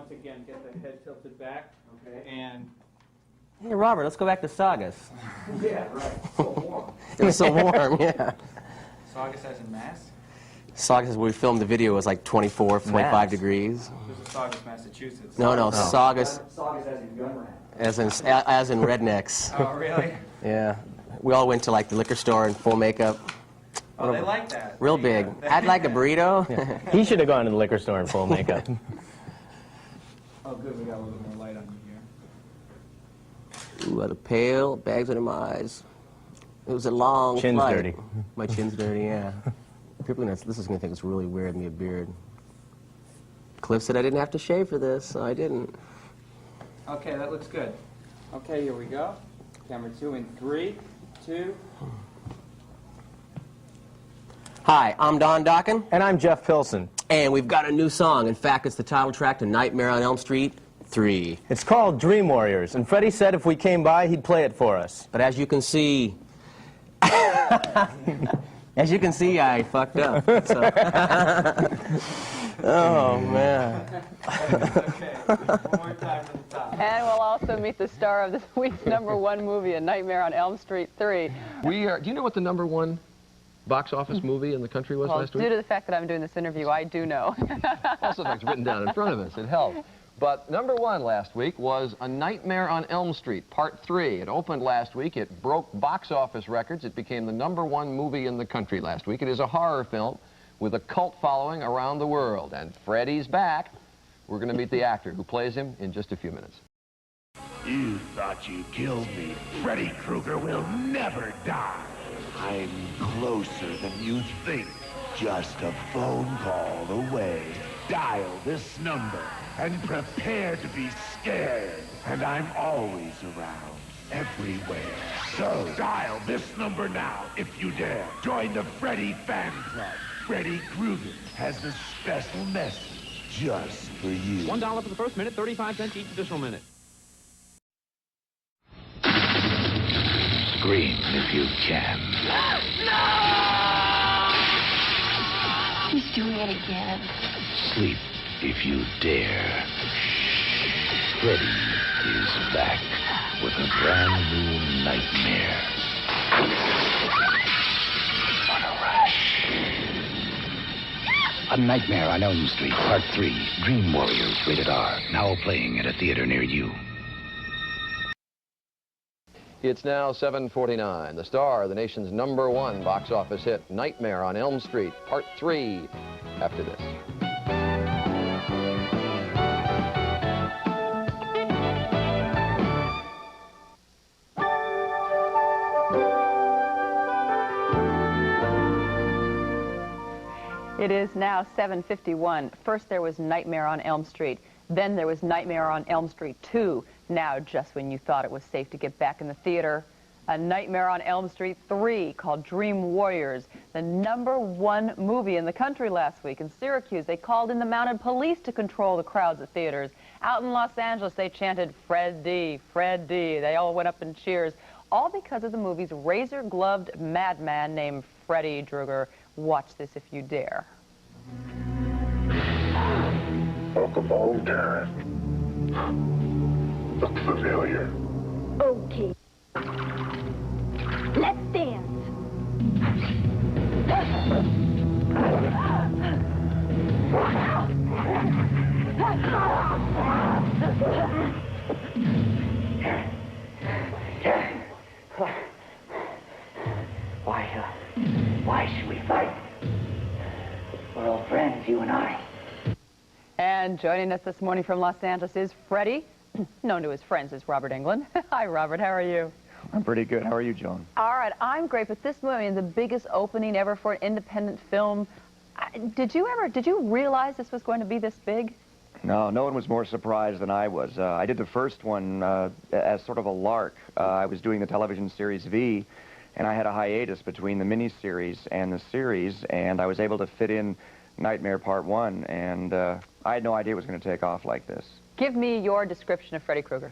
once again, get the head tilted back. Okay. And hey, Robert, let's go back to Saugus. yeah, right. So warm. It was so warm, yeah. Saugus as in Mass? Saugus, when we filmed the video, was like 24, 25 degrees. There's a Saugus, Massachusetts. No, Saugus. Saugus as in gun ranch. As in rednecks. Oh, really? Yeah. We all went to like the liquor store in full makeup. Oh, they like that. Real big. I'd like a burrito. Yeah. He should have gone to the liquor store in full makeup. Oh, good. We got a little bit more light on you here. Ooh, I look pale, bags under my eyes. It was a long Chin's flight. dirty. My chin's dirty, yeah. People are gonna, this is going to think it's really weird, me a beard. Cliff said I didn't have to shave for this, so I didn't. Okay, that looks good. Okay, here we go. Camera 2 in 3, 2. Hi, I'm Don Dokken. And I'm Jeff Pilson. And we've got a new song. In fact, it's the title track to Nightmare on Elm Street 3. It's called Dream Warriors, and Freddie said if we came by, he'd play it for us. But as you can see... as you can see, I fucked up. So. Oh, man. Okay, one more time from the top. And we'll also meet the star of this week's #1 movie, A Nightmare on Elm Street 3. Do you know what the #1 box office movie in the country was last week? Due to the fact that I'm doing this interview, I do know. Also, the fact's written down in front of us. It helps. But #1 last week was A Nightmare on Elm Street, Part 3. It opened last week. It broke box office records. It became the #1 movie in the country last week. It is a horror film with a cult following around the world. And Freddie's back. We're going to meet the actor who plays him in just a few minutes. You thought you killed me. Freddy Krueger will never die. I'm closer than you think. Just a phone call away. Dial this number and prepare to be scared. And I'm always around, everywhere. So dial this number now if you dare. Join the Freddy Fan Club. Freddy Krueger has a special message just for you. $1 for the first minute, 35 cents each additional minute. Scream if you can. He's doing it again. Sleep if you dare. Freddy is back with a brand new nightmare. On a rush. A Nightmare on Elm Street, Part 3, Dream Warriors, rated R. Now playing at a theater near you. It's now 7:49. The star of the nation's #1 box office hit, Nightmare on Elm Street, Part 3, after this. It is now 7:51. First there was Nightmare on Elm Street. Then there was Nightmare on Elm Street 2. Now, just when you thought it was safe to get back in the theater, A Nightmare on Elm Street 3 called Dream Warriors, the #1 movie in the country last week. In Syracuse, they called in the mounted police to control the crowds at theaters. Out in Los Angeles, they chanted, "Freddy, Freddy." They all went up in cheers, all because of the movie's razor-gloved madman named Freddy Krueger. Watch this if you dare. Welcome home, Tara. Look familiar. Okay. Let's dance. Why should we fight? We're old friends, you and I. And joining us this morning from Los Angeles is Freddie, known to his friends as Robert Englund. Hi, Robert. How are you? I'm pretty good. How are you, Joan? All right. I'm great. But this movie, the biggest opening ever for an independent film. Did you realize this was going to be this big? No, no one was more surprised than I was. I did the first one as sort of a lark. I was doing the television series V, and I had a hiatus between the miniseries and the series, and I was able to fit in Nightmare Part 1, and I had no idea it was going to take off like this. Give me your description of Freddy Krueger.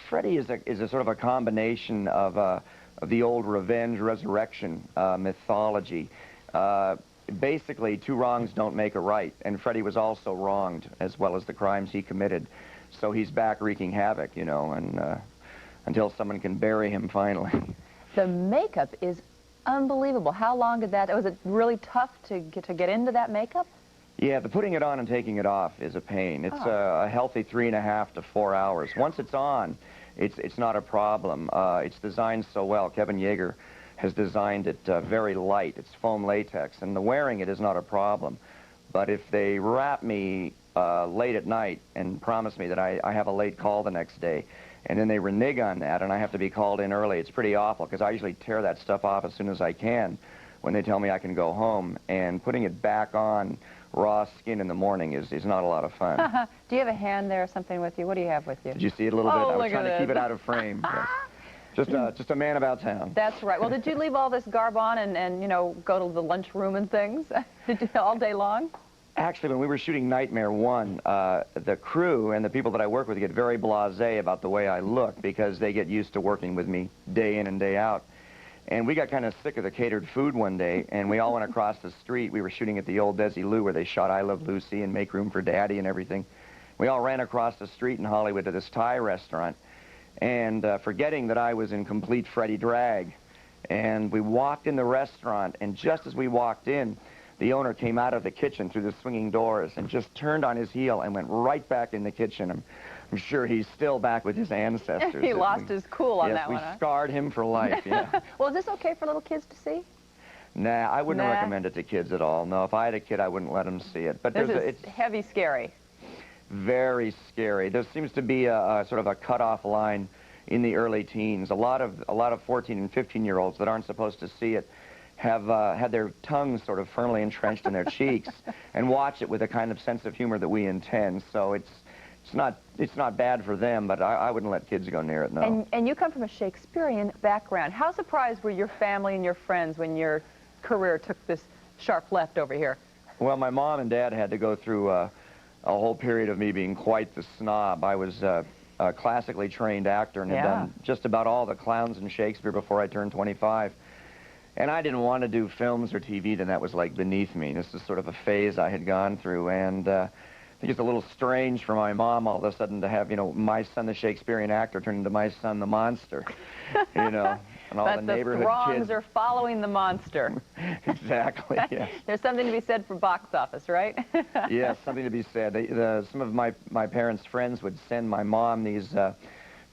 Freddy is a sort of a combination of the old revenge resurrection mythology. basically, two wrongs don't make a right, and Freddy was also wronged, as well as the crimes he committed. So he's back wreaking havoc, you know, and until someone can bury him finally. The makeup is unbelievable. How long did that, was it really tough to get into that makeup? Yeah, the putting it on and taking it off is a pain. It's a healthy 3.5 to 4 hours. Once it's on, it's not a problem. It's designed so well. Kevin Yeager has designed it very light. It's foam latex, and the wearing it is not a problem. But if they wrap me late at night and promise me that I have a late call the next day, and then they renege on that, and I have to be called in early, it's pretty awful, because I usually tear that stuff off as soon as I can when they tell me I can go home, and putting it back on raw skin in the morning is not a lot of fun. Do you have a hand there or something with you? What do you have with you? Did you see it a little bit? I was trying to keep it out of frame. Yes. Just a man about town. That's right. Well, did you leave all this garb on and you know, go to the lunchroom and things all day long? Actually, when we were shooting Nightmare 1, the crew and the people that I work with get very blasé about the way I look because they get used to working with me day in and day out. And we got kind of sick of the catered food one day, and we all went across the street. We were shooting at the old Desi-Lou where they shot I Love Lucy and Make Room for Daddy and everything. We all ran across the street in Hollywood to this Thai restaurant, and forgetting that I was in complete Freddy drag. And we walked in the restaurant, and just as we walked in, the owner came out of the kitchen through the swinging doors and just turned on his heel and went right back in the kitchen. I'm sure he's still back with his ancestors. He lost his cool on that one, Yes, we scarred him for life, yeah. Well, is this okay for little kids to see? Nah, I wouldn't recommend it to kids at all. No, if I had a kid, I wouldn't let them see it. But it's heavy, scary. Very scary. There seems to be a sort of a cutoff line in the early teens. A lot of 14 and 15-year-olds that aren't supposed to see it have had their tongues sort of firmly entrenched in their cheeks and watch it with a kind of sense of humor that we intend. So it's not bad for them, but I wouldn't let kids go near it, no. And you come from a Shakespearean background. How surprised were your family and your friends when your career took this sharp left over here? Well, my mom and dad had to go through a whole period of me being quite the snob. I was a classically trained actor and had done just about all the clowns in Shakespeare before I turned 25. And I didn't want to do films or TV, then that was like beneath me. This is sort of a phase I had gone through, and I think it's a little strange for my mom all of a sudden to have, you know, my son, the Shakespearean actor, turn into my son, the monster, you know, and all the neighborhood throngs kids are following the monster. Exactly, yes. There's something to be said for box office, right? Yes, something to be said. Some of my parents' friends would send my mom these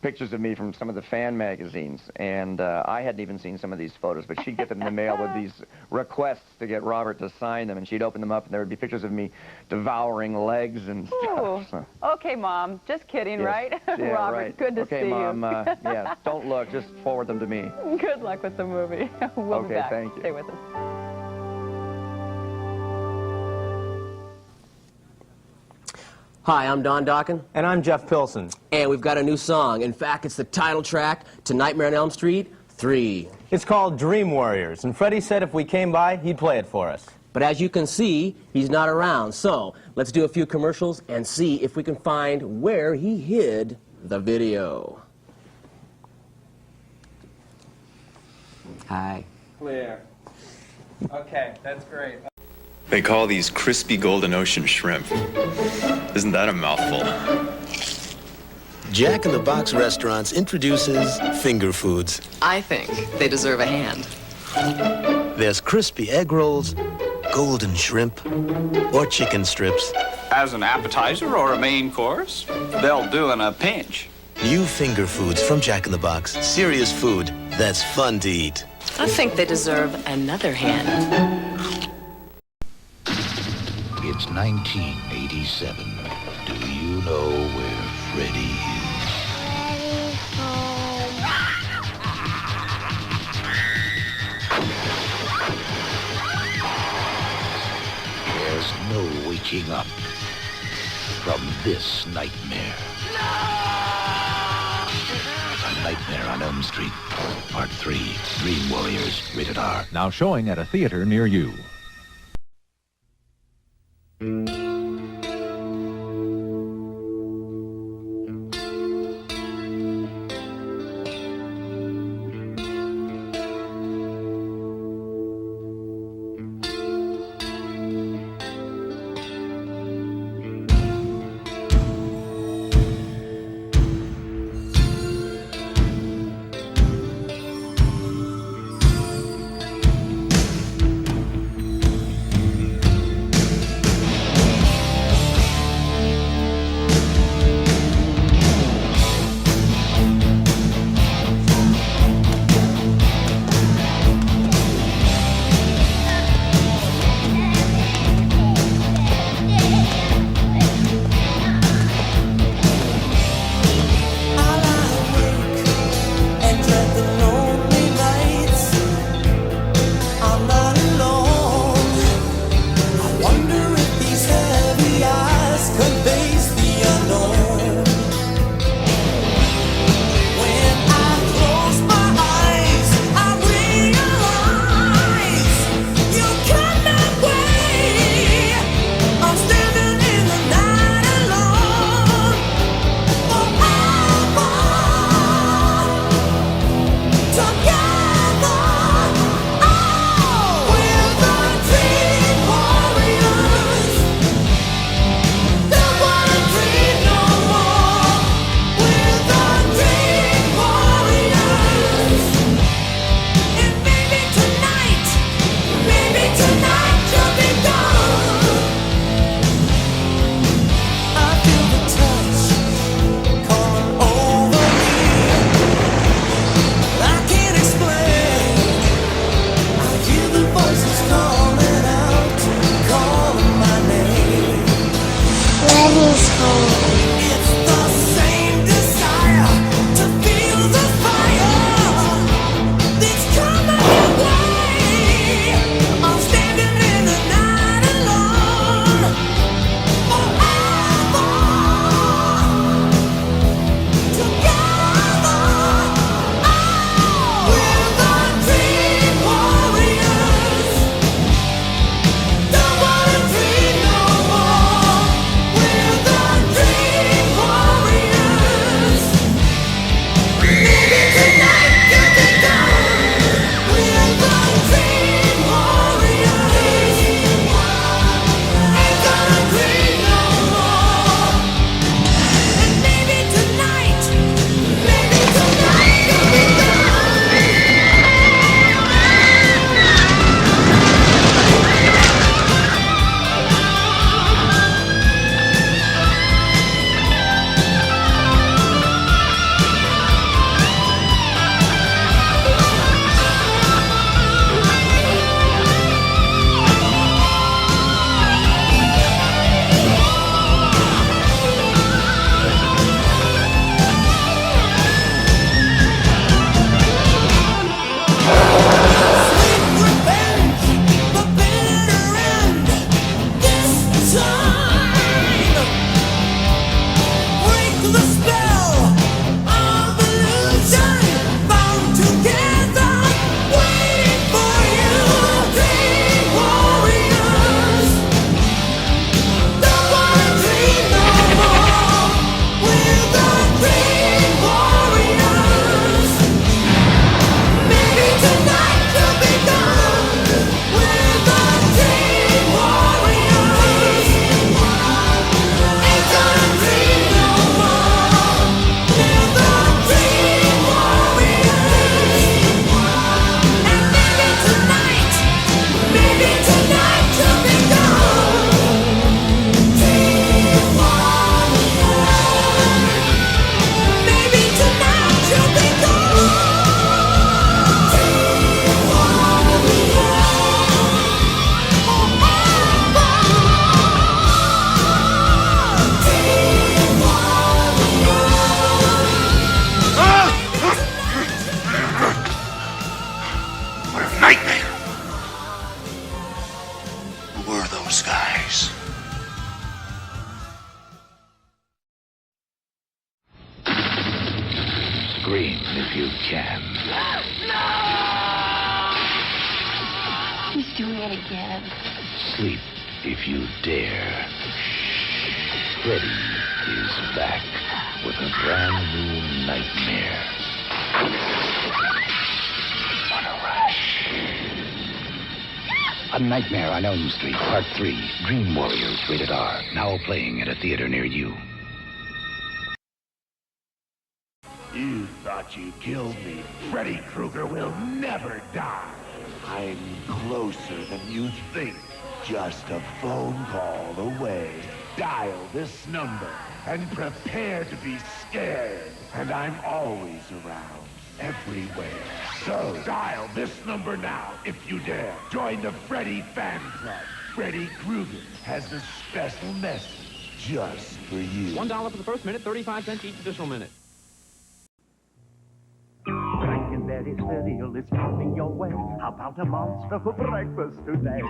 pictures of me from some of the fan magazines, and I hadn't even seen some of these photos, but she'd get them in the mail with these requests to get Robert to sign them, and she'd open them up, and there would be pictures of me devouring legs and stuff. So. Okay, Mom, just kidding, right? Yeah, Robert, right. good to see Mom, you. yeah, don't look, just forward them to me. Good luck with the movie. We'll be back. Thank you. Stay with us. Hi, I'm Don Dokken. And I'm Jeff Pilson. And we've got a new song. In fact, it's the title track to Nightmare on Elm Street 3. It's called Dream Warriors, and Freddy said if we came by, he'd play it for us. But as you can see, he's not around. So let's do a few commercials and see if we can find where he hid the video. Hi. Clear. Okay, that's great. They call these crispy golden ocean shrimp. Isn't that a mouthful? Jack in the Box Restaurants introduces finger foods. I think they deserve a hand. There's crispy egg rolls, golden shrimp, or chicken strips. As an appetizer or a main course, they'll do in a pinch. New finger foods from Jack in the Box. Serious food that's fun to eat. I think they deserve another hand. It's 1987. Do you know where Freddy is? There's no waking up from this nightmare. A Nightmare on Elm Street, Part 3, Dream Warriors, rated R. Now showing at a theater near you. Daddy's home. Guys. Scream if you can. He's doing it again. Sleep if you dare. Freddy is back with a brand new nightmare. On a rush. A Nightmare on Elm Street, Part 3, Dream Warriors, rated R. Now playing at a theater near you. You thought you killed me. Freddy Krueger will never die. I'm closer than you think. Just a phone call away. Dial this number and prepare to be scared. And I'm always around, everywhere. So dial this number now if you dare. Join the Freddy Fan Club. Freddy Krueger has a special message just for you. $1 for the first minute, 35 cents each additional minute. Frankenberry cereal is coming your way. How about a monster for breakfast today?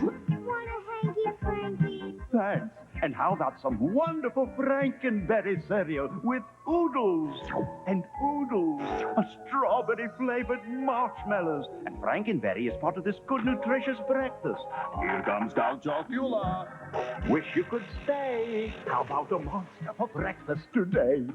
Want a hanky, Frankie? Thanks. And how about some wonderful Frankenberry cereal with oodles and oodles, a strawberry-flavored marshmallows. And Frankenberry is part of this good, nutritious breakfast. Here comes Count Chocula. Wish you could stay. How about a monster for breakfast today?